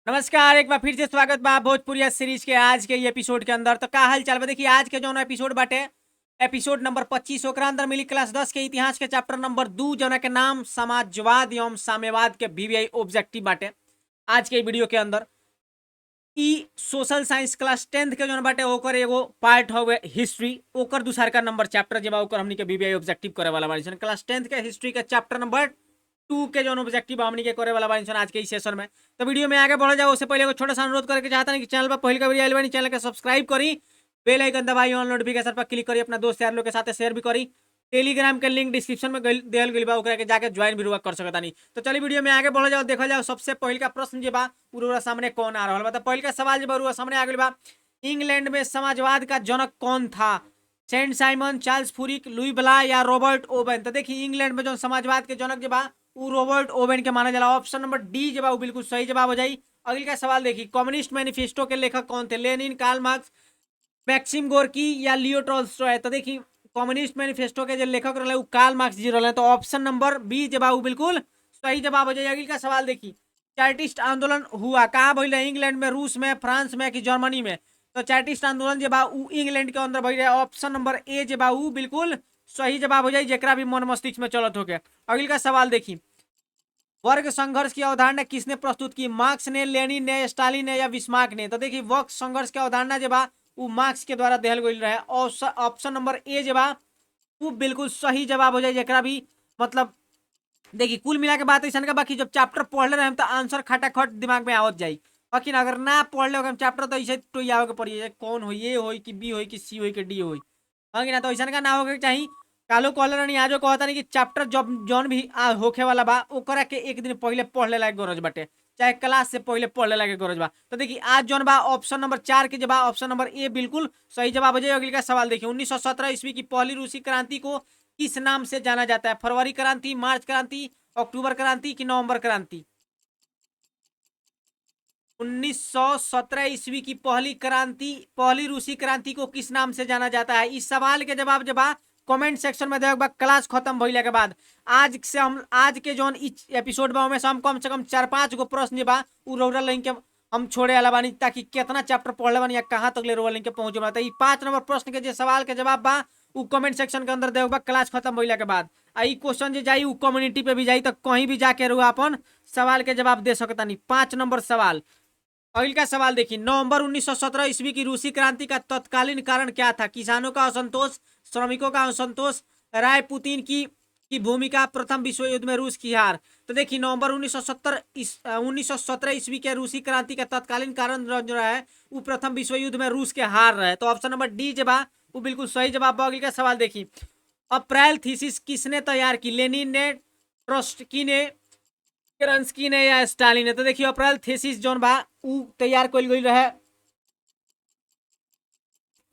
नमस्कार, एक बार फिर से स्वागत बा भोजपुरिया सीरीज के आज के ये एपिसोड के अंदर। तो का हाल चाल बा? देखिए आज के जौन एपिसोड बाटे एपिसोड नंबर 25 ओकरा अंदर मिली क्लास 10 के इतिहास के चैप्टर नंबर 2 जौना के नाम समाजवाद एवं साम्यवाद के वीवीआई ऑब्जेक्टिव बाटे। आज के वीडियो के अंदर ई सोशल साइंस क्लास 10th के जौन बाटे ओकर एगो पार्ट हवे हिस्ट्री, ओकर दूसर का नंबर चैप्टर जे बा ओकर हमनी के वीवीआई ऑब्जेक्टिव करे वाला बानी सन। क्लास 10th के हिस्ट्री के चैप्टर नंबर 2 के जौन ऑब्जेक्टिव हमनी के करे वाला बानी सन आज के इस सेशन में। तो वीडियो में आगे बढ़ जाओ उससे पहले एगो छोटा सा अनुरोध करके चाहता नहीं कि चैनल पर पहले का वीडियो आइल बानी, चैनल के सब्सक्राइब करी, बेल आइकन दबाई, ऑन नोटिफिकेशन पर क्लिक करी, अपना दोस्त यार लोग के साथ शेयर भी करी। टेलीग्राम के लिंक डिस्क्रिप्शन में देल गइल बा, ओकरा के जाके ज्वाइन भी रुआ कर सकता नहीं। तो चलिए वीडियो में आगे बढ़ जाओ, देखा जाओ सबसे पहले का प्रश्न जे बा पूरा सामने कौन आ रहा बा। तो पहले का सवाल जे बा सामने आ गइल बा, इंग्लैंड में समाजवाद का जनक कौन था? सेंट साइमन, चार्ल्स फूरिक, लुई ब्ला या रॉबर्ट ओवेन? तो देखिए इंग्लैंड में जो समाजवाद के जनक जे बा वो रॉबर्ट ओवेन के माना जाला। ऑप्शन नंबर डी जे बा वो बिल्कुल सही जवाब हो जाई। अगले का सवाल देखिए, कम्युनिस्ट मैनिफेस्टो के लेखक कौन थे? Lenin, Karl Marx, Maxim Gorky या लियो टॉल्स्टॉय? तो देखिए कम्युनिस्ट मैनिफेस्टो के जो लेखक रहे वो कार्ल मार्क्स जी रहे। तो ऑप्शन नंबर बी जे बा वो बिल्कुल सही जवाब हो जाए। अगले का सवाल देखिए, चार्टिस्ट आंदोलन हुआ कहाँ भइल है? इंग्लैंड में, रूस में, फ्रांस में कि जर्मनी में? तो चार्टिस्ट आंदोलन जे बा उ इंग्लैंड के अंदर भइल है। ऑप्शन नंबर ए जे बा उ बिल्कुल सही जवाब हो जाए, जेकरा भी मन मस्तिष्क में चलत हो गया। अगले का सवाल देखिए, वर्ग संघर्ष की अवधारणा किसने प्रस्तुत की? मार्क्स ने, लेनिन ने, स्टालिन ने या बिस्मार्क ने? तो देखिए वर्ग संघर्ष की अवधारणा जे बा वो मार्क्स के द्वारा देहल गई रहे। ऑप्शन नंबर ए जे बा वो बिल्कुल सही जवाब हो जाए, जेकरा भी मतलब देखिए कुल मिला के बात ऐसा का बाकी जब चैप्टर पढ़ ले रहे तो आंसर खटाखट दिमाग में आवत जाई, लेकिन अगर ना पढ़ ले चैप्टर तो ऐसे तो आवे के पड़ी कौन हो, ए हो कि बी हो कि सी हो कि डी हो, कि ना? तो ऐसा का ना होके चाहिए। कालो कहले रहनी आजो कहता नहीं कि चैप्टर जब जौन भी होखे वाला बा ओकरा के एक दिन पहले पढ़ ले लायक गरज बाटे, चाहे क्लास से पहले पढ़ ले लायक गरज बा। तो देखिए आज जौन बा ऑप्शन नंबर 4 के जवाब ऑप्शन नंबर ए बिल्कुल सही जवाब हो जाए। अगले का सवाल देखिए, 1917 ईस्वी की पहली रूसी क्रांति को किस नाम से जाना जाता है? फरवरी क्रांति, मार्च क्रांति, अक्टूबर क्रांति कि नवंबर क्रांति? 1917 ईस्वी की पहली रूसी क्रांति को किस नाम से जाना जाता है? इस सवाल के जवाब जब कमेंट सेक्शन में देख क्लास खत्म भइले के बाद आज के जोन एपिसोड बा में से कम 4-5 गो प्रश्न बा उ रौरा लिंक के हम छोड़े वाला बानी, ताकि कितना चैप्टर पढ़ले बानी या कहाँ तक ले रौरा लिंक के पहुंचे बा। तो 5 नंबर प्रश्न के जो सवाल के जवाब बा उ कमेंट सेक्शन के अंदर देख क्लास खत्म भइले के बाद। आई क्वेश्चन जो जाई उ कम्युनिटी पे भी जाई, तो कहीं भी जाके रहुआ अपन सवाल के जवाब दे सकता नहीं। 5 नंबर सवाल। अगले का सवाल देखिए, नवंबर 1917 ईस्वी की रूसी क्रांति का तत्कालीन कारण क्या था? किसानों का असंतोष, श्रमिकों का असंतोष, राय पुतिन की भूमिका, प्रथम विश्व युद्ध में रूस की हार? तो देखिए नवंबर 1917 ईस्वी के रूसी क्रांति का तत्कालीन कारण जो रहा है वो प्रथम विश्व युद्ध में रूस के हार रहे। तो ऑप्शन नंबर डी जवाब वो बिल्कुल सही जवाब। अगले का सवाल देखिए, अप्रैल थीसिस किसने तैयार की? लेनिन ने, ट्रोट्स्की ने, केरेंस्की ने या स्टालिन ने? तो देखिए अप्रैल थीसिस जोन बा उ तैयार कइल गइल रहे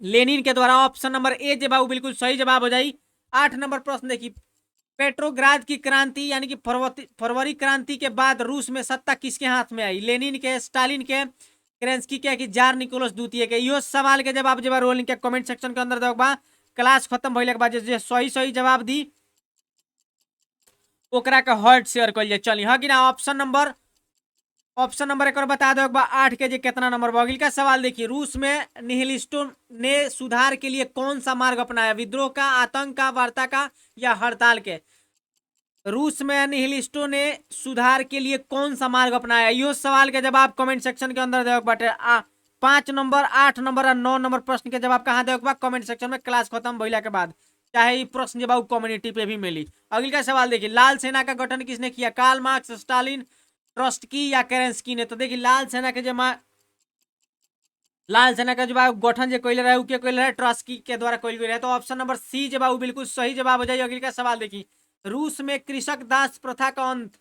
लेनिन के द्वारा। ऑप्शन नंबर ए जवाब बिल्कुल सही जवाब हो जाई। 8 नंबर प्रश्न देखिए, पेट्रोग्राद की क्रांति यानी कि फरवरी क्रांति के बाद रूस में सत्ता किसके हाथ में आई? लेनिन के, स्टालिन के, केरेंस्की के कि जार निकोलस द्वितीय के? यो सवाल के जवाब जब रोलिंग के कमेंट सेक्शन के अंदर देखबा क्लास खत्म भइले के बाद जे सही जवाब दी ओकरा के हार्ट शेयर कर लिए चली, हाँ कि ना? ऑप्शन नंबर एक बता दो 8 के जी कितना नंबर बगिल का सवाल देखिए, रूस में निहिलिस्टों ने सुधार के लिए कौन सा मार्ग अपनाया? विद्रोह का, आतंक का, वार्ता का या हड़ताल के? रूस में निहिलिस्टों ने सुधार के लिए कौन सा मार्ग अपनाया? यो सवाल के जवाब कमेंट सेक्शन के अंदर देख बाटे। 5 नंबर, 8 नंबर और 9 नंबर प्रश्न के जवाब कहाँ देख बा? कमेंट सेक्शन में क्लास खत्म भइला के बाद, चाहे प्रश्न जवाब कम्युनिटी पे भी मिली। अगले का सवाल देखिए, लाल सेना का गठन किसने किया? कार्ल मार्क्स, स्टालिन, ट्रोट्स्की या केरेंस्की ने? तो देखिए लाल सेना के जवाब गठन जो कैले रहे के कैले रहे ट्रोट्स्की के द्वारा कैल गई रहे। तो ऑप्शन नंबर सी जवाब बिल्कुल सही जवाब हो जाए। अगले का सवाल देखिए, रूस में कृषक दास प्रथा का अंत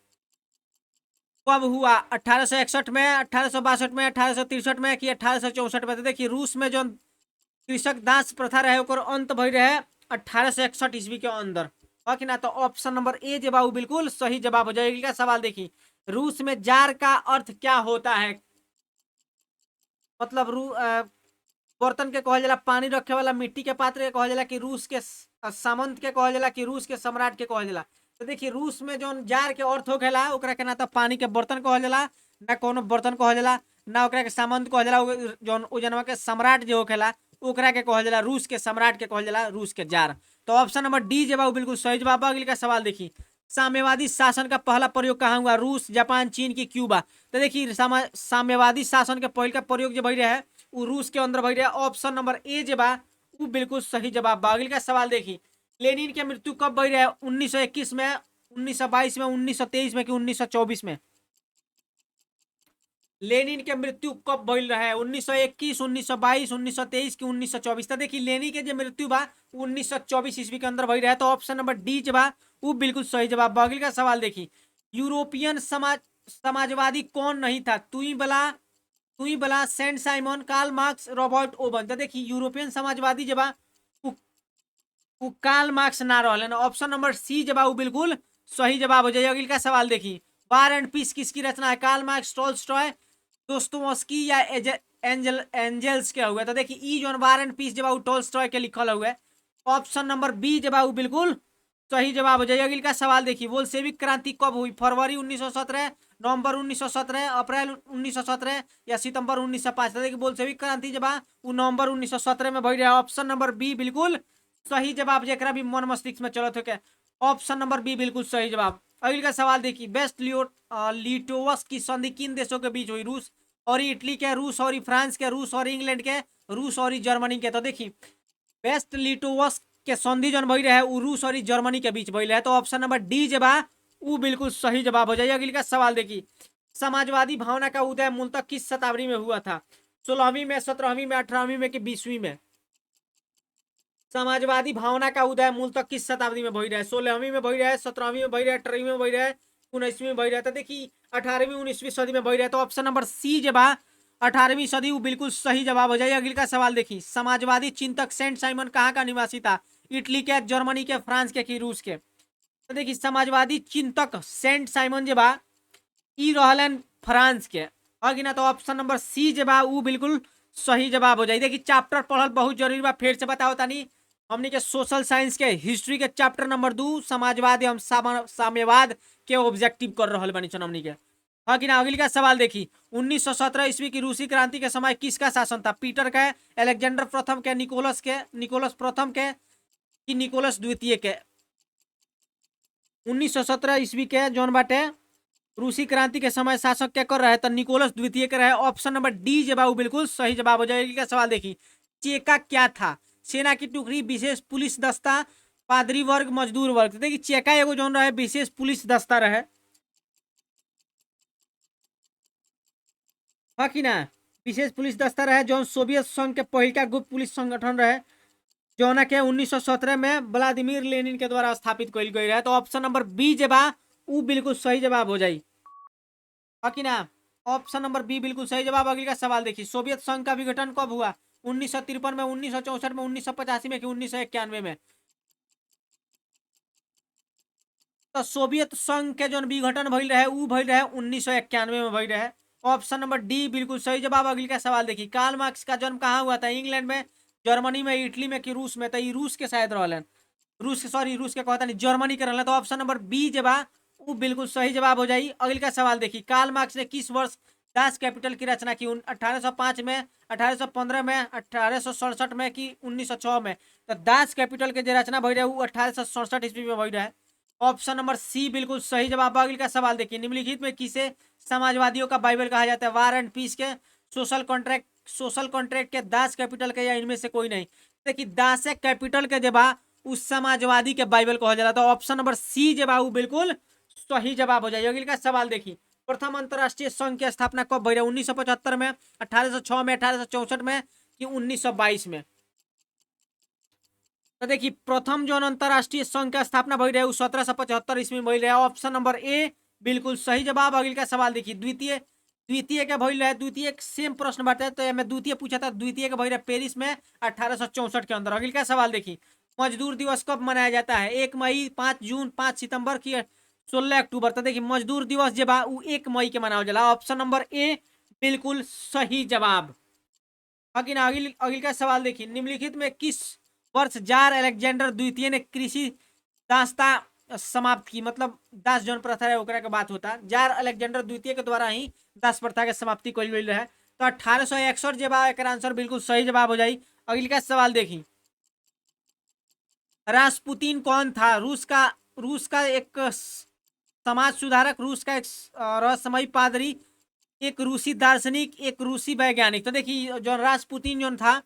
कब हुआ? 1861 में, 1862 में, 1863 में कि 1864 में? तो देखिए रूस में जो कृषक दास प्रथा रहे ओकर अंत भई रहे 1861 ईस्वी के अंदर, है कि ना? तो ऑप्शन नंबर ए जवाब बिल्कुल सही जवाब हो जाएगा। का सवाल देखिए, रूस में जार का अर्थ क्या होता है? मतलब बर्तन के कहल जाला, पानी रखे वाला मिट्टी के पात्र के कहल जाला कि रूस के सामंत के कहल जाला कि रूस के सम्राट के कहल जाला? तो देखिए रूस में जो जार के अर्थ होखेला ओकरा के ना तो पानी के बर्तन कहल जाला, ना कोनो बर्तन कहल जाला, ना ओकरा के सामंत कहल जाला। जौन ओ जनवा के सम्राट जो होखेला ओकरा के कहल जाला रूस के सम्राट के कहल जाला रूस के जार। तो ऑप्शन नंबर डी जो बा वो बिल्कुल सही जवाब बा। अगली का सवाल देखी, साम्यवादी शासन का पहला प्रयोग कहाँ हुआ? रूस, जापान, चीन की क्यूबा? तो देखिए साम्यवादी शासन के पहल का प्रयोग जो भई रहे वो रूस के अंदर भई रहे। ऑप्शन नंबर ए जो बा वो बिल्कुल सही जवाब बा। अगली का सवाल देखी, लेनिन की मृत्यु कब भई रहे? 1921 में, 1922 में, 1923 में कि 1924 में? लेनिन के मृत्यु कब भइल रहे? 1921, 1922, 1923 की 1924? तो देखिए लेनिन के जो मृत्यु बा 1924 ईस्वी के अंदर भइल रहे। तो ऑप्शन नंबर डी जो बा वो बिल्कुल सही जवाब बा। अगली का सवाल देखी, यूरोपियन समाजवादी कौन नहीं था? तुई बला, Saint Simon, Karl Marx, Robert Owen? तो देखिए यूरोपियन समाजवादी जो बा वो कार्ल मार्क्स ना रहलन। ऑप्शन नंबर सी जो बा वो बिल्कुल सही जवाब हो जाए। अगली का सवाल देखी, वार एंड पीस किसकी रचना है? कार्ल मार्क्स, टॉल्स्टॉय, दोस्तोवस्की या एंजल्स के हुए? तो देखिए ई जोन वार एंड पीस जब वो टॉल्स्टॉय के लिखल हुए। ऑप्शन नंबर बी जब वो बिल्कुल सही जवाब हो जाएगा। अगली का सवाल देखिए, बोल्शेविक क्रांति कब हुई? फरवरी 1917, नवंबर 1917, अप्रैल 1917 या सितंबर 1905? तो देखिए बोल्शेविक क्रांति जब वो नवंबर 1917 में भई रहे। ऑप्शन नंबर बी बिल्कुल सही जवाब, जरा भी मन मस्तिष्क में चलत हो के ऑप्शन नंबर बी बिल्कुल सही जवाब। अगली का सवाल देखिए, बेस्ट लिटोवस की संधि किन देशों के बीच हुई? रूस और इटली के, रूस और फ्रांस के, रूस और इंग्लैंड के, रूस और जर्मनी के? तो देखिए बेस्ट लिटोवस के संधि जन भई रहे वो रूस और जर्मनी के बीच भई रहे। तो ऑप्शन नंबर डी जब वो बिल्कुल सही जवाब हो जाएगा। अगली का सवाल देखिए, समाजवादी भावना का उदय मूलतः किस शताब्दी में हुआ था? 16वीं में, 17वीं में, 18वीं में कि 20वीं में? समाजवादी भावना का उदय मूलतः किस शताब्दी में भई रहे? 16वीं में भई रहे, 17वीं में भई रहे, 18वीं में भई रहे, 19वीं में भई रहे? तो देखिए 18वीं 19वीं सदी में भई रहे। तो ऑप्शन नंबर सी जब 18वीं सदी वो बिल्कुल सही जवाब हो जाएगा। अगली का सवाल देखिए, समाजवादी चिंतक सेंट साइमन कहाँ का निवासी था? इटली के, जर्मनी के, फ्रांस के कि रूस के? तो देखिए समाजवादी चिंतक सेंट साइमन जब ई रहलन फ्रांस के। अगी ना तो ऑप्शन नंबर सी जब वो बिल्कुल सही जवाब हो जाए। देखिए चैप्टर पढ़ल बहुत जरूरी बा, फिर से बताओ तानी। हमने के सोशल साइंस के हिस्ट्री के चैप्टर नंबर 2 समाजवाद एवं साम्यवाद के ऑब्जेक्टिव कर रहा बनी सन हमने के। हाँ कि ना। अगली का सवाल देखी, 1917 ईस्वी की रूसी क्रांति के समय किसका शासन था? पीटर के, अलेक्जेंडर प्रथम के, निकोलस प्रथम के कि निकोलस द्वितीय के? 1917 ईस्वी के जौन बाटे रूसी क्रांति के समय शासक क्या कर रहे? तो निकोलस द्वितीय के रहे। ऑप्शन नंबर डी जवाब बिल्कुल सही जवाब हो जाएगा। का सवाल देखिए, चेका क्या था? सेना की टुकड़ी, विशेष पुलिस दस्ता, पादरी वर्ग, मजदूर वर्ग? तो देखिए चेका एगो जौन रहे विशेष पुलिस दस्ता रहे। हाँ कि ना, विशेष पुलिस दस्ता रहे जौन सोवियत संघ के पहिलका गुप्त पुलिस संगठन रहे जौन के 1917 में व्लादिमीर लेनिन के द्वारा स्थापित कइल गई रहे। तो ऑप्शन नंबर बी जवाब वो बिल्कुल सही जवाब हो जाई। हाँ कि ना, ऑप्शन नंबर बी बिल्कुल सही जवाब। अगली का सवाल देखिए, सोवियत संघ का विघटन कब हुआ? 1953 में, 1964 में, 1985 में कि 1991 में? तो सोवियत संघ के जो विघटन भइल रहे उ भइल रहे 1991 में भइल रहे। ऑप्शन नंबर डी बिल्कुल सही जवाब। अगली का सवाल देखिए, कार्ल मार्क्स का जन्म कहाँ हुआ था? इंग्लैंड में, जर्मनी में, इटली में कि रूस में? तो ये रूस के शायद रहलन, रूस के कहता नहीं, जर्मनी के रहलन। तो ऑप्शन नंबर बी जवाब वो बिल्कुल सही जवाब हो जाई। अगली का सवाल देखिए, कार्ल मार्क्स ने किस वर्ष दास कैपिटल की रचना की? 1805 में, 1815 में, 1867 में कि 1906 में? तो दास कैपिटल के जो रचना भई रहे वो 1867 ईस्वी में भई रहे। ऑप्शन नंबर सी बिल्कुल सही जवाब। अगली का सवाल देखिए, निम्नलिखित में किसे समाजवादियों का बाइबल कहा जाता है? वार एंड पीस के, सोशल कॉन्ट्रैक्ट के, दास कैपिटल के या इनमें से कोई नहीं? देखिए दास कैपिटल के जब उस समाजवादी के बाइबल कहा जाला। तो ऑप्शन नंबर सी जब वो बिल्कुल सही जवाब हो जाएगा। अगली का सवाल देखिए, प्रथम अंतरराष्ट्रीय संघ की स्थापना कब भई रही? 1975 में, 1806 में, 1864 में कि 1922 में? तो देखिए प्रथम जो अंतरराष्ट्रीय संघ की स्थापना भई रहे 1775 ईस्वी में भई रहे। ऑप्शन नंबर ए बिल्कुल सही जवाब। अगली का सवाल देखिए, द्वितीय द्वितीय के भइल रहे, द्वितीय सेम प्रश्न बाटे तो एमे द्वितीय पूछा था, द्वितीय के भई रहे पेरिस में 1864 के अंदर। अगली का सवाल देखिए, मजदूर दिवस कब मनाया जाता है? 1 मई, 5 जून, 5 सितंबर की 16 अक्टूबर? तो देखिए मजदूर दिवस जो बा उ 1 मई के मनावल जाला। ऑप्शन नंबर ए बिल्कुल सही जवाब। अगली अगली का सवाल देखिए, निम्नलिखित में किस वर्ष जार अलेक्जेंडर द्वितीय ने कृषि दास्ता समाप्त की, मतलब दास जौन प्रथा है ओकरा के बात होता। जार अलेक्जेंडर द्वितीय के द्वारा ही दास प्रथा के समाप्ति कइल गइल रहे। तो 1861 जे बा एकर आंसर बिल्कुल सही जवाब हो जाई। अगला सवाल देखी, रासपुतीन कौन था? रूस का एक समाज सुधारक, रूस का एक रहस्यमयी पादरी, एक रूसी दार्शनिक, एक रूसी वैज्ञानिक। तो देखिए जो रासपुतीन जो था,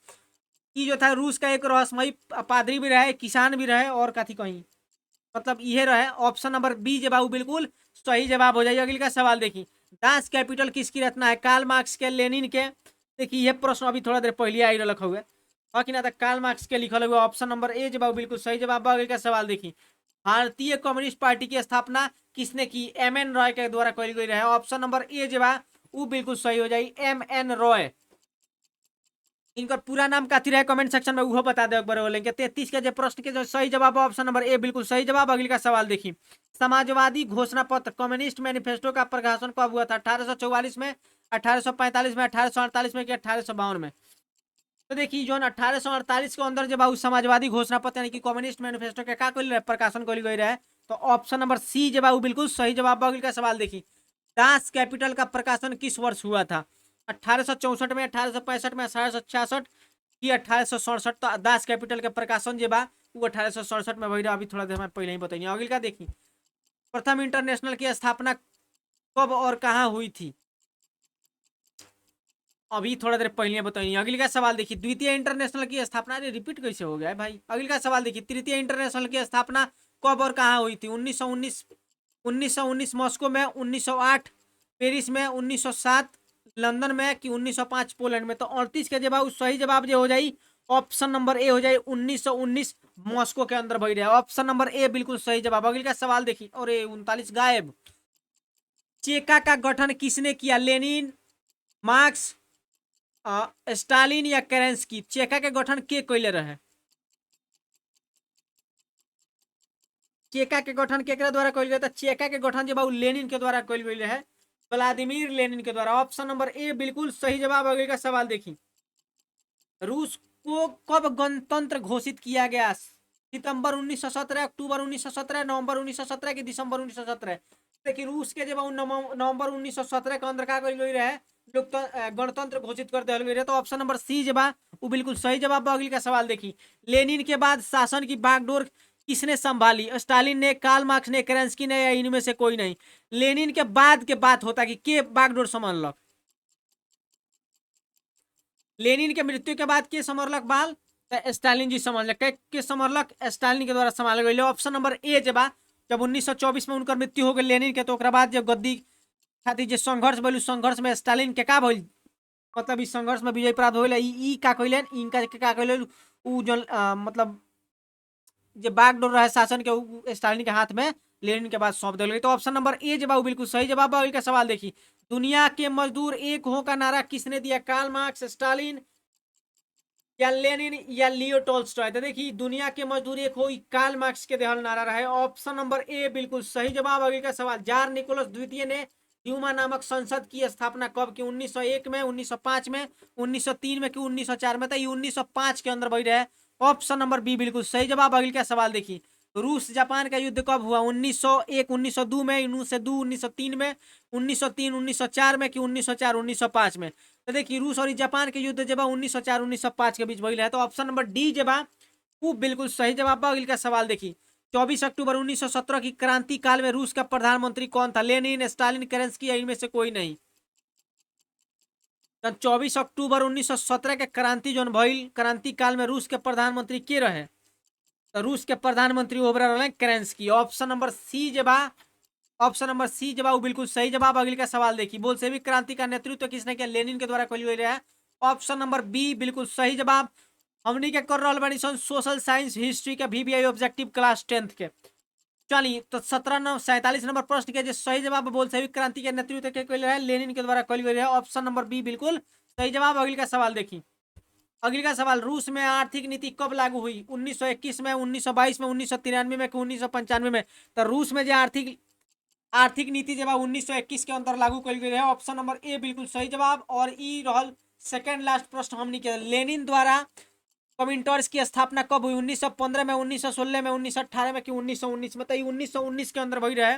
ये जो था रूस का एक रहस्यमयी पादरी भी रहे, किसान भी रहे, और कथी कहीं मतलब ये रहे। ऑप्शन नंबर बी जवाब बिल्कुल सही जवाब हो जाइए। अगले का सवाल देखिए, दास कैपिटल किसकी रचना है? कार्ल मार्क्स के, लेनिन के? देखिए ये प्रश्न अभी थोड़ा देर पहले आई रख हुए कि ना, कार्ल मार्क्स के लिखल हुआ। ऑप्शन नंबर ए जवाब बिल्कुल सही जवाब। अगले का सवाल देखिए, भारतीय कम्युनिस्ट पार्टी की स्थापना किसने की? एम एन रॉय के द्वारा कही गई रहे। ऑप्शन नंबर ए जवाब वो बिल्कुल सही हो जाए, एम एन रॉय। इनका पूरा नाम कथी रहे कमेंट सेक्शन में वो बता दे एक बार बोलेंगे। 33 के जो प्रश्न के जो सही जवाब, ऑप्शन नंबर ए बिल्कुल सही जवाब। अगले का सवाल देखिए, समाजवादी घोषणा पत्र कम्युनिस्ट मैनिफेस्टो का प्रकाशन कब हुआ था? 1844 में, 1845 में, 1848 में, कि 1852 में? तो देखिए जो 1848 के अंदर जब समाजवादी घोषणा पत्र यानी कि कम्युनिस्ट मैनिफेस्टो के का कइल रहे, प्रकाशन कइल गई रहे। तो ऑप्शन नंबर सी जवाब बिल्कुल सही जवाब। अगले का सवाल देखिए, दास कैपिटल का प्रकाशन किस वर्ष हुआ था? 1864 में, 1865 में, 1866 की 1867? तो दास कैपिटल के प्रकाशन जो बा वो 1867 में भइल। अभी थोड़ा देर में पहले ही बताइए। अगले का देखिए, प्रथम इंटरनेशनल की स्थापना कब और कहाँ हुई थी? अभी थोड़ा देर पहले बताइए। अगले का सवाल देखिए, द्वितीय इंटरनेशनल की स्थापना, अरे रिपीट कैसे हो गया है भाई? अगले का सवाल देखिए, तृतीय इंटरनेशनल की स्थापना कब और कहाँ हुई थी? 1919 मॉस्को में, 1908 पेरिस में, 1907 लंदन में, कि 1905 पोलैंड में? तो 38 के जवाब सही जवाब जो हो जाए ऑप्शन नंबर ए हो जाए, 1919 मॉस्को के अंदर भई रहे। ऑप्शन नंबर ए बिल्कुल सही जवाब। अगले का सवाल देखिए, और 39 गायब। चेका का गठन किसने किया? लेनिन, मार्क्स, स्टालिन या केरेंस्की? चेका के गठन के कैले रहे? चेका के गठन केकरा द्वारा कइल गया था? चेका के गठन जब लेनिन के द्वारा कइल गई है, व्लादिमीर लेनिन के द्वारा। ऑप्शन नंबर ए बिल्कुल सही जवाब। अगले का सवाल देखिए, रूस को कब गणतंत्र घोषित किया गया? सितंबर 1917, अक्टूबर 1917, नवंबर 1917 की दिसंबर 1917? देखिए रूस के जब नवंबर 1917 के अंदर का कइल गई रहे, लोग गणतंत्र घोषित कर दिया गई रहे। तो ऑप्शन नंबर सी जवाब वो बिल्कुल सही जवाब। अगले का सवाल देखिए, लेनिन के बाद शासन की बागडोर किसने संभाली? स्टालिन ने, कार्ल मार्क्स ने, केरेंस्की ने, या इनमें से कोई नहीं? लेनिन के बाद के बात होता कि के बागडोर संभालक? लेनिन के मृत्यु के बाद के संभालक बाल? तो स्टालिन जी संभालक। के संभालक? स्टालिन के द्वारा संभाल गए। ऑप्शन नंबर ए जब 1924 में उनकर मृत्यु हो गई लेनिन के, तो ओकरा बाद जब गद्दी खातिर जो संघर्ष भइल, संघर्ष में स्टालिन के का भइल, मतलब इस संघर्ष में विजय प्राप्त होइल। ई का कइलन, इनका के का कइलन, उ जो मतलब जे बागडोर रहे शासन के, उ स्टालिन के हाथ में लेनिन के बाद सौंप दिया गई। तो ऑप्शन नंबर ए जवाब बिल्कुल सही जवाब। अगले का सवाल देखिए, दुनिया के मजदूर एक हो का नारा किसने दिया? कार्ल मार्क्स, स्टालिन या लेनिन या लियो टॉल्स्टॉय? तो देखिए दुनिया के मजदूर एक हो कार्ल मार्क्स के देहल नारा रहे। ऑप्शन नंबर ए बिल्कुल सही जवाब। अगले का सवाल, जार निकोलस द्वितीय ने ड्यूमा नामक संसद की स्थापना कब की? 1901 में, 1905 में, 1903 में, कि 1904 में? तो ये 1905 के अंदर भई रहे। ऑप्शन नंबर बी बिल्कुल सही जवाब। अगले का सवाल देखिए, रूस जापान का युद्ध कब हुआ? 1901 1902 में, 1902 1903 में, 1903 1904 में, कि 1904 1905 में? तो देखिए रूस और जापान के युद्ध जब 1904 1905 के बीच भइल है। तो ऑप्शन नंबर डी जब वो बिल्कुल सही जवाब। अगले का सवाल देखिए, 24 अक्टूबर 1917 की क्रांति काल में रूस का प्रधानमंत्री कौन था? लेनिन, स्टालिन, केरेंस्की या इनमें से कोई नहीं? तो 24 अक्टूबर 1917 के क्रांति जो भइल, क्रांति काल में रूस के प्रधानमंत्री के रहे? तो रूस के प्रधानमंत्री ओबरा रहे केरेंस्की। ऑप्शन नंबर सी जवाब, ऑप्शन नंबर सी जवाब बिल्कुल सही जवाब। अगले का सवाल देखिए, बोल्शेविक क्रांति का नेतृत्व किसने किया? लेनिन के द्वारा कइल गई है। ऑप्शन नंबर बी बिल्कुल सही जवाब। हमनी के कर रहल बानी सन सोशल साइंस हिस्ट्री के VBI ऑब्जेक्टिव क्लास 10th के। चलिए तो 47 नंबर प्रश्न के जो सही जवाब, बोल्शेविक क्रांति के नेतृत्व के कइल है लेनिन के द्वारा कइल गई है। ऑप्शन नंबर बी बिल्कुल सही जवाब। अगले का सवाल देखिए, अगले का सवाल, रूस में आर्थिक नीति कब लागू हुई? 1921 में, 1922 में, 1993 में, कि 1995 में? तो रूस में जो आर्थिक नीति जब 1921 के अंदर लागू कल गई है। ऑप्शन नंबर ए बिल्कुल सही जवाब। और ई रहल सेकंड लास्ट प्रश्न हमनी के, लेनिन द्वारा कमेंटर्स की स्थापना कब हुई? 1915 में, 1916 में, 1918 में कि 1919 में? तो 1919 के अंदर वही रहे।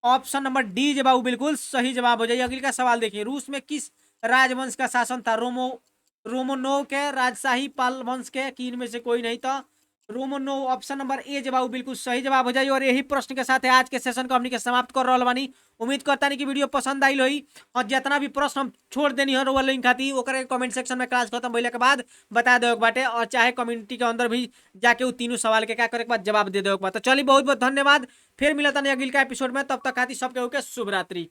ऑप्शन नंबर डी जवाब बिल्कुल सही जवाब हो जाइए। अगले का सवाल देखिए, रूस में किस राजवंश का शासन था? रोमनोव के, राजशाही, पाल वंश के, कि इनमें से कोई नहीं था? रोमनोव, ऑप्शन नंबर ए जवाब बिल्कुल सही जवाब हो जाइए। और यही प्रश्न के साथ आज के सेशन को हमनी के समाप्त कर रहा बानी। उम्मीद करता नहीं कि वीडियो पसंद आई होई, और जितना भी प्रश्न हम छोड़ देनी है वो लिंक खाती ओकरे कमेंट सेक्शन में क्लास खत्म होने के बाद बता दे बाटे, और चाहे कम्युनिटी के अंदर भी जाके वो तीनों सवाल के क्या करे के बाद जवाब दे दे। तो चलिए बहुत बहुत धन्यवाद, फिर मिलता नहीं अगले का एपिसोड में, तब तक खाती सबके शुभ रात्रि।